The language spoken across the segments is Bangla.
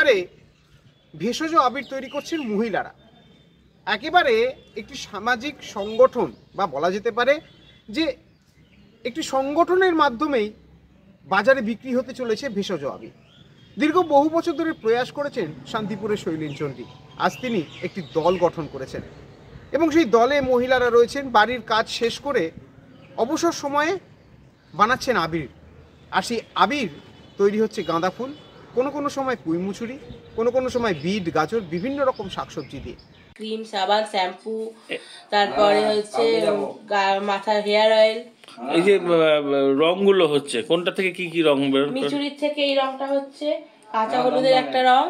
এবারে ভেষজ আবির তৈরি করছেন মহিলারা। একেবারে একটি সামাজিক সংগঠন বা বলা যেতে পারে যে একটি সংগঠনের মাধ্যমেই বাজারে বিক্রি হতে চলেছে ভেষজ আবির। দীর্ঘ বহু বছর ধরে প্রয়াস করেছেন শান্তিপুরের শৈলীন চণ্ডী। আজ তিনি একটি দল গঠন করেছেন এবং সেই দলে মহিলারা রয়েছেন। বাড়ির কাজ শেষ করে অবসর সময়ে বানাচ্ছেন আবির, আর সেই আবির তৈরি হচ্ছে গাঁদা ফুল, কোনো সময় পুঁই মুচুরি, কোনো সময় বিট, গাজর, বিভিন্ন রকম শাকসবজি দিয়ে। ক্রিম, সাবান, শ্যাম্পু, তারপরে হচ্ছে মাথার হেয়ার অয়েল। এই যে রংগুলো হচ্ছে কোনটা থেকে কি কি রং বের করে? মিচুরির থেকে এই রংটা হচ্ছে কাঁচা হলুদের একটা রং,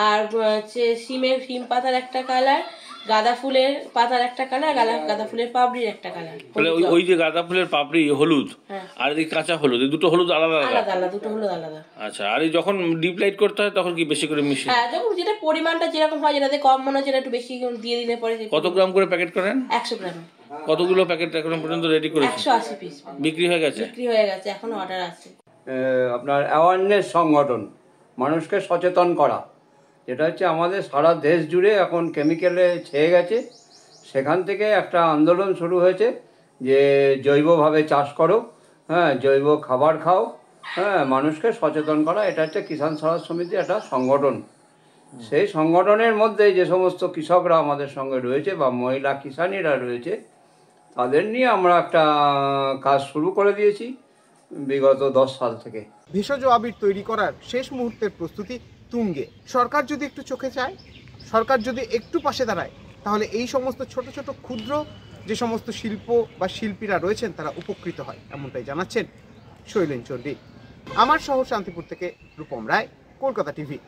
আর হচ্ছে শিম পাতার একটা কালার, গাঁদা ফুলের পাতার একটা কালার, গাঁদা ফুলের পাপড়ির একটা কালার। তাহলে ওই যে গাঁদা ফুলের পাপড়ি হলুদ আর এই কাঁচা হলুদ, এই দুটো হলুদ আলাদা আলাদা, দুটো হলুদ আলাদা। আচ্ছা, আর এই যখন ডিপ লাইট করতে হয় তখন কি বেশি করে মিশিয়ে? হ্যাঁ, যখন যেটা পরিমাণটা যেরকম হয়, যেটাতে কম মনে হয় সেটা একটু বেশি দিয়ে দিলে পরে। কত গ্রাম করে প্যাকেট করেন? 100 গ্রাম। কতগুলো প্যাকেট এখন পর্যন্ত রেডি করেছেন? 180 পিস বিক্রি হয়ে গেছে? বিক্রি হয়ে গেছে, এখন অর্ডার আছে। আপনার অ্যাওয়ারনেস সংগঠন, মানুষকে সচেতন করা, যেটা হচ্ছে আমাদের সারা দেশ জুড়ে এখন কেমিক্যালে ছেয়ে গেছে। সেখান থেকে একটা আন্দোলন শুরু হয়েছে যে জৈবভাবে চাষ করো, জৈব খাবার খাও, মানুষকে সচেতন করা। এটা হচ্ছে কিষাণ স্বরাজ সমিতি একটা সংগঠন। সেই সংগঠনের মধ্যে যে সমস্ত কৃষকরা আমাদের সঙ্গে রয়েছে বা মহিলা কিষাণীরা রয়েছে, তাদের নিয়ে আমরা একটা কাজ শুরু করে দিয়েছি বিগত 10 সাল থেকে। ভেষজ আবির তৈরি করার শেষ মুহূর্তের প্রস্তুতি তুঙ্গে। সরকার যদি একটু চোখে চায়, সরকার যদি একটু পাশে দাঁড়ায়, তাহলে এই সমস্ত ছোট ছোট ক্ষুদ্র যে সমস্ত শিল্প বা শিল্পীরা রয়েছেন তারা উপকৃত হয়, এমনটাই জানাচ্ছেন শৈলীন চণ্ডী। আমার শহর শান্তিপুর থেকে রূপম রায়, কলকাতা টিভি।